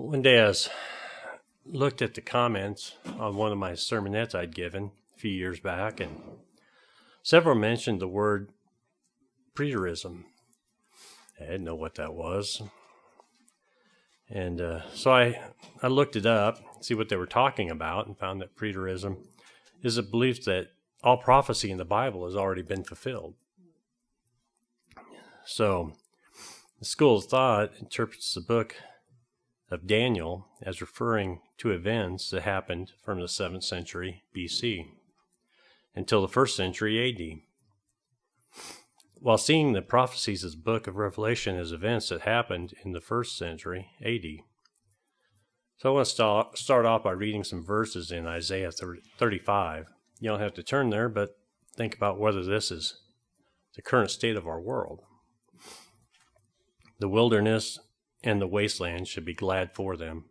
One day I looked at the comments on one of my sermonettes I'd given a few years back, and several mentioned the word Preterism. I didn't know what that was. And so I looked it up, see what they were talking about, and found that Preterism is a belief that all prophecy in the Bible has already been fulfilled. So the school of thought interprets the book of Daniel as referring to events that happened from the 7th century BC until the 1st century AD, while seeing the prophecies of the book of Revelation as events that happened in the 1st century AD. So I want to start off by reading some verses in Isaiah 35. You don't have to turn there, but think about whether this is the current state of our world. The wilderness and the wasteland should be glad for them,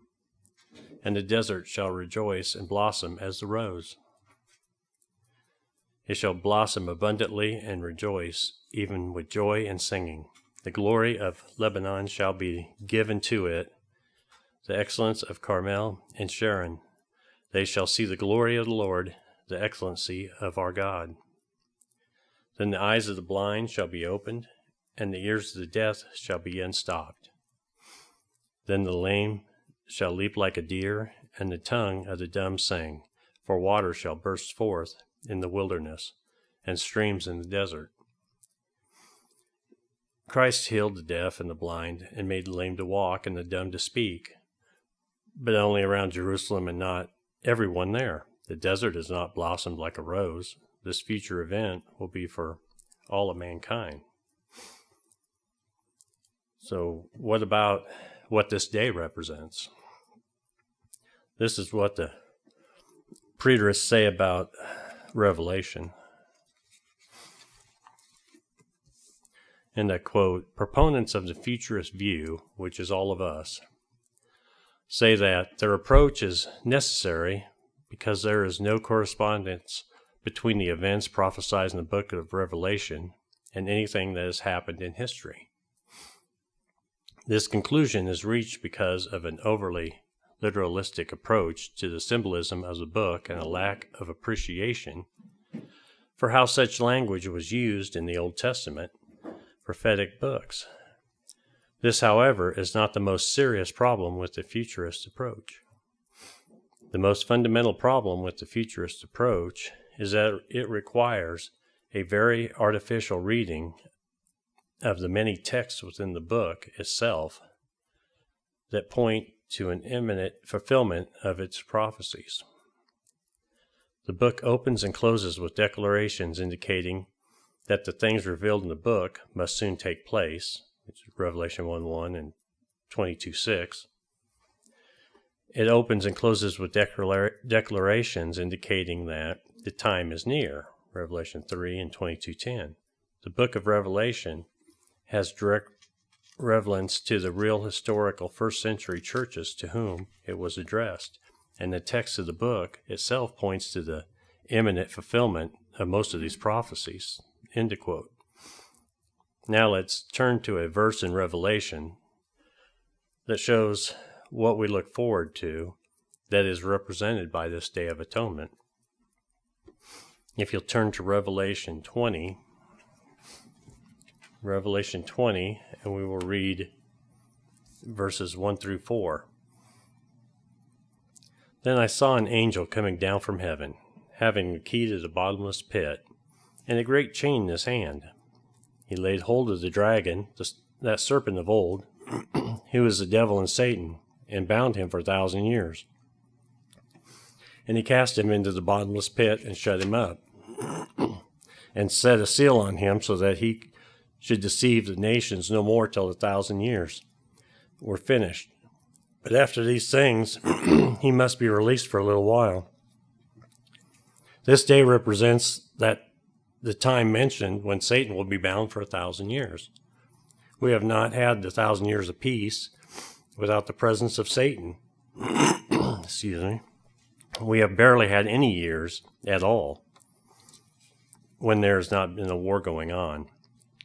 and the desert shall rejoice and blossom as the rose. It shall blossom abundantly and rejoice, even with joy and singing. The glory of Lebanon shall be given to it, the excellence of Carmel and Sharon. They shall see the glory of the Lord, the excellency of our God. Then the eyes of the blind shall be opened, and the ears of the deaf shall be unstopped. Then the lame shall leap like a deer, and the tongue of the dumb sing, for water shall burst forth in the wilderness, and streams in the desert. Christ healed the deaf and the blind, and made the lame to walk and the dumb to speak, but only around Jerusalem and not everyone there. The desert has not blossomed like a rose. This future event will be for all of mankind. So what about what this day represents? This is what the preterists say about Revelation. And I quote, "Proponents of the futurist view, which is all of us, say that their approach is necessary because there is no correspondence between the events prophesied in the book of Revelation and anything that has happened in history. This conclusion is reached because of an overly literalistic approach to the symbolism of the book and a lack of appreciation for how such language was used in the Old Testament prophetic books. This, however, is not the most serious problem with the futurist approach. The most fundamental problem with the futurist approach is that it requires a very artificial reading of the many texts within the book itself that point to an imminent fulfillment of its prophecies. The book opens and closes with declarations indicating that the things revealed in the book must soon take place, which is Revelation 1:1 and 22:6. It opens and closes with declarations indicating that the time is near, Revelation 3 and 22:10. The book of Revelation has direct relevance to the real historical first century churches to whom it was addressed, and the text of the book itself points to the imminent fulfillment of most of these prophecies." End of quote. Now let's turn to a verse in Revelation that shows what we look forward to that is represented by this Day of Atonement. If you'll turn to Revelation 20, and we will read verses 1 through 4. "Then I saw an angel coming down from heaven, having the key to the bottomless pit, and a great chain in his hand. He laid hold of the dragon, that serpent of old, who is the devil and Satan, and bound him for 1,000 years. And he cast him into the bottomless pit and shut him up, and set a seal on him so that he should deceive the nations no more till the 1,000 years were finished. But after these things, he must be released for a little while." This day represents the time mentioned when Satan will be bound for 1,000 years. We have not had the 1,000 years of peace without the presence of Satan. Excuse me. We have barely had any years at all when there has not been a war going on.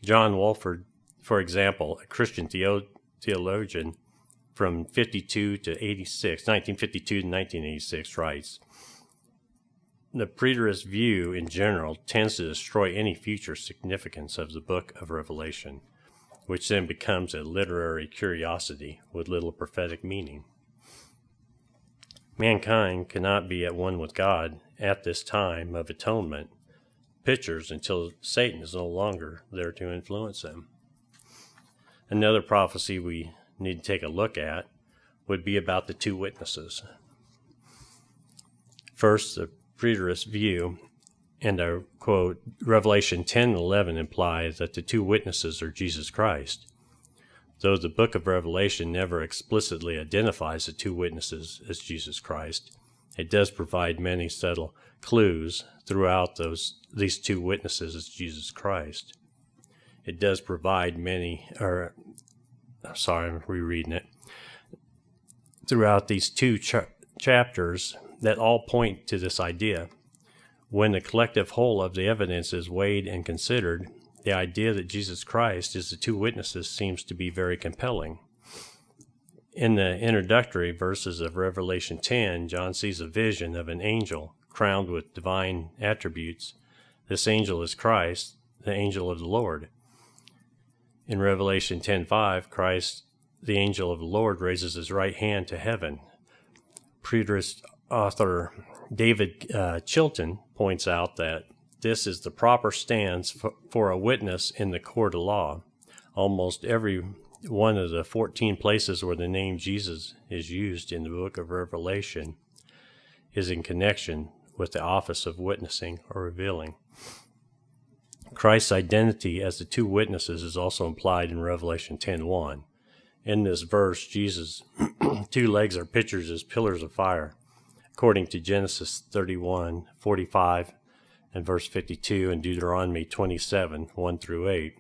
John Walford, for example, a Christian theologian, from 1952 to 1986, writes, "The preterist view in general tends to destroy any future significance of the book of Revelation, which then becomes a literary curiosity with little prophetic meaning. Mankind cannot be at one with God at this time of atonement pictures until Satan is no longer there to influence them." Another prophecy we need to take a look at would be about the two witnesses. First, the preterist view, and I quote, Revelation 10:11 implies that the two witnesses are Jesus Christ. Though the book of Revelation never explicitly identifies the two witnesses as Jesus Christ, it does provide many subtle clues throughout these two witnesses as Jesus Christ. It does provide I'm rereading it. Throughout these two chapters that all point to this idea. When the collective whole of the evidence is weighed and considered, the idea that Jesus Christ is the two witnesses seems to be very compelling. In the introductory verses of Revelation 10, John sees a vision of an angel crowned with divine attributes. This angel is Christ, the angel of the Lord. In Revelation 10:5, Christ, the angel of the Lord, raises his right hand to heaven. Preterist author David Chilton points out that this is the proper stance for a witness in the court of law. Almost every one of the 14 places where the name Jesus is used in the book of Revelation is in connection with the office of witnessing or revealing. Christ's identity as the two witnesses is also implied in Revelation 10:1. In this verse, Jesus' two legs are pictured as pillars of fire, according to Genesis 31:45 and verse 52 and Deuteronomy 27:1-8,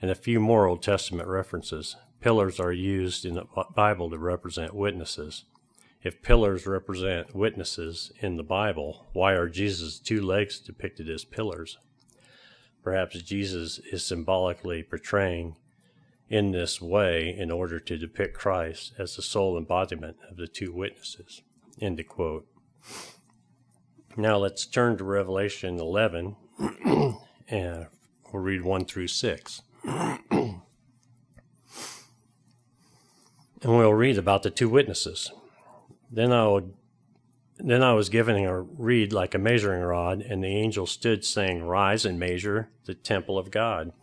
and a few more Old Testament references. Pillars are used in the Bible to represent witnesses. If pillars represent witnesses in the Bible, why are Jesus' two legs depicted as pillars? Perhaps Jesus is symbolically portraying in this way in order to depict Christ as the sole embodiment of the two witnesses. End of quote. Now let's turn to Revelation 11, and we'll read 1-6. And we'll read about the two witnesses. Then I was given a reed like a measuring rod, and the angel stood saying, "Rise and measure the temple of God,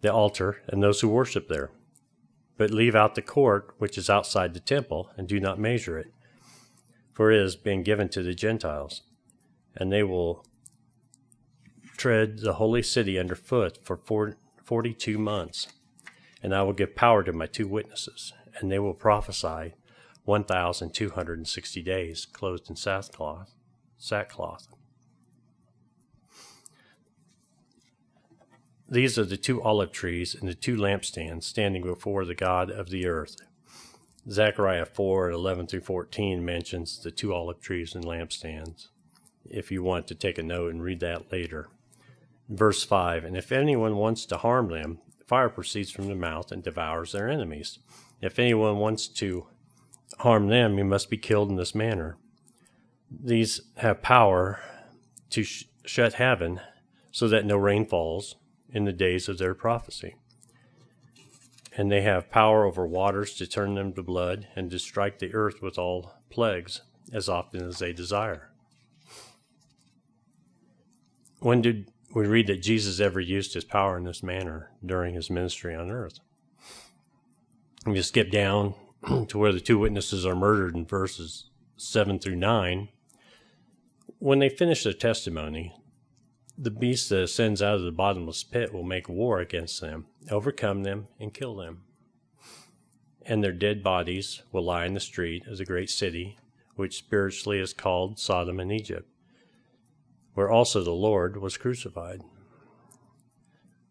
the altar, and those who worship there. But leave out the court which is outside the temple, and do not measure it, for it is being given to the Gentiles, and they will tread the holy city underfoot for 42 months. And I will give power to my two witnesses, and they will prophesy 1,260 days, clothed in sackcloth. These are the two olive trees and the two lampstands standing before the God of the earth." Zechariah 4:11-14 mentions the two olive trees and lampstands, if you want to take a note and read that later. Verse 5, "And if anyone wants to harm them, fire proceeds from the mouth and devours their enemies. If anyone wants to harm them, he must be killed in this manner. These have power to shut heaven so that no rain falls in the days of their prophecy. And they have power over waters to turn them to blood and to strike the earth with all plagues as often as they desire." When did we read that Jesus ever used his power in this manner during his ministry on earth? We just skip down to where the two witnesses are murdered in verses 7-9. When they finish their testimony, the beast that ascends out of the bottomless pit will make war against them, overcome them, and kill them. And their dead bodies will lie in the street of the great city, which spiritually is called Sodom and Egypt, where also the Lord was crucified.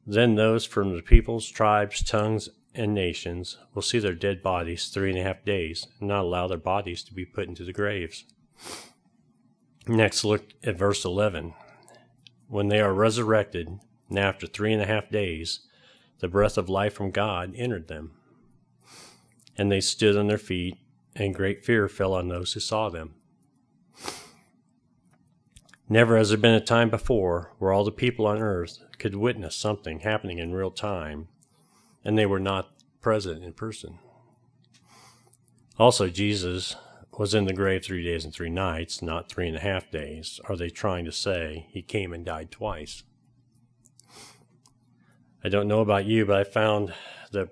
Then those from the peoples, tribes, tongues, and nations will see their dead bodies 3.5 days, and not allow their bodies to be put into the graves. Next, look at verse 11. "When they are resurrected, and after 3.5 days, the breath of life from God entered them. and they stood on their feet, and great fear fell on those who saw them. Never has there been a time before where all the people on earth could witness something happening in real time, and they were not present in person. Also, Jesus was in the grave 3 days and 3 nights, not 3.5 days. Are they trying to say he came and died twice? I don't know about you, but I found the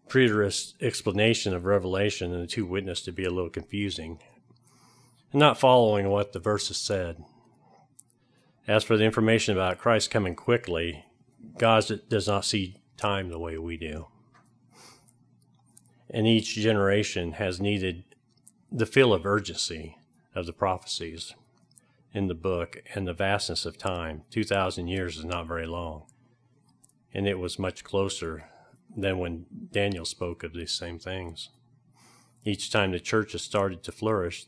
preterist explanation of Revelation and the two witnesses to be a little confusing, and not following what the verses said. As for the information about Christ coming quickly, God does not see time the way we do. And each generation has needed the feel of urgency of the prophecies in the book and the vastness of time. 2,000 years is not very long. And it was much closer than when Daniel spoke of these same things. Each time the church has started to flourish,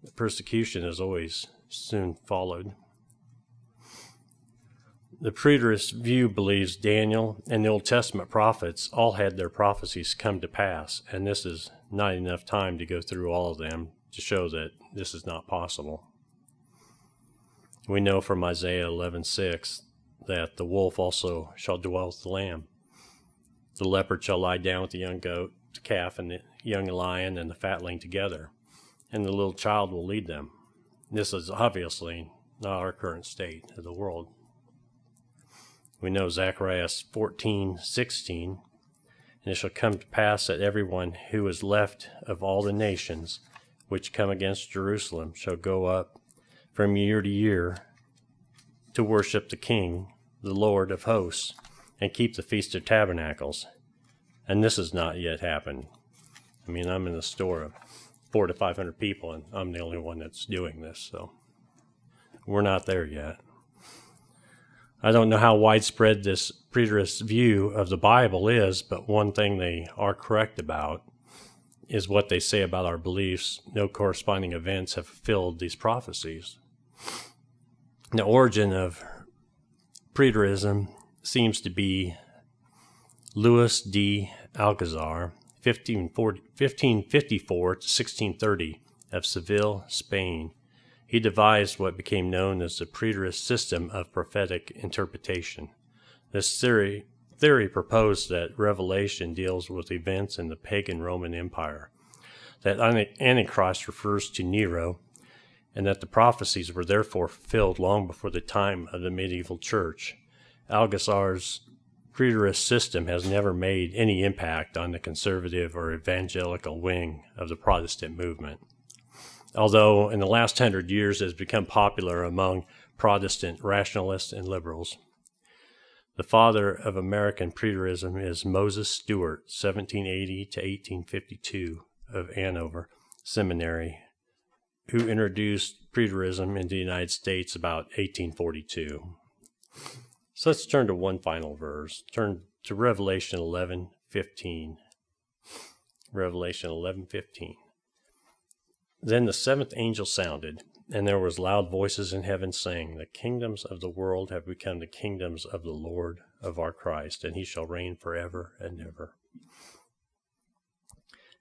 the persecution has always soon followed. The preterist view believes Daniel and the Old Testament prophets all had their prophecies come to pass, and this is not enough time to go through all of them to show that this is not possible. We know from Isaiah 11:6 that the wolf also shall dwell with the lamb. The leopard shall lie down with the young goat, the calf, and the young lion, and the fatling together, and the little child will lead them. This is obviously not our current state of the world. We know Zechariah 14:16, and it shall come to pass that everyone who is left of all the nations which come against Jerusalem shall go up from year to year to worship the King, the Lord of hosts, and keep the Feast of Tabernacles. And this has not yet happened. I mean, I'm in a store of 400 to 500 people, and I'm the only one that's doing this, so we're not there yet. I don't know how widespread this preterist view of the Bible is, but one thing they are correct about is what they say about our beliefs. No corresponding events have fulfilled these prophecies. The origin of preterism seems to be Louis de Alcazar, 1554 to 1630, of Seville, Spain. He devised what became known as the preterist system of prophetic interpretation. This theory proposed that Revelation deals with events in the pagan Roman Empire, that Antichrist refers to Nero, and that the prophecies were therefore fulfilled long before the time of the medieval church. Alcazar's preterist system has never made any impact on the conservative or evangelical wing of the Protestant movement, although in the last 100 years it has become popular among Protestant rationalists and liberals. The father of American preterism is Moses Stuart, 1780 to 1852, of Andover Seminary, who introduced preterism into the United States about 1842. So let's turn to one final verse. Turn to Revelation 11:15. Revelation 11:15. Then the seventh angel sounded, and there was loud voices in heaven saying, the kingdoms of the world have become the kingdoms of the Lord of our Christ, and he shall reign forever and ever.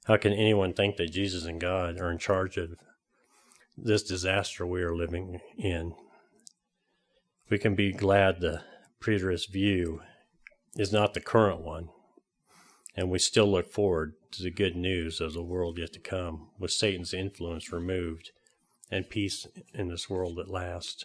How can anyone think that Jesus and God are in charge of this disaster we are living in? We can be glad the preterist view is not the current one, and we still look forward to the good news of the world yet to come, with Satan's influence removed and peace in this world at last.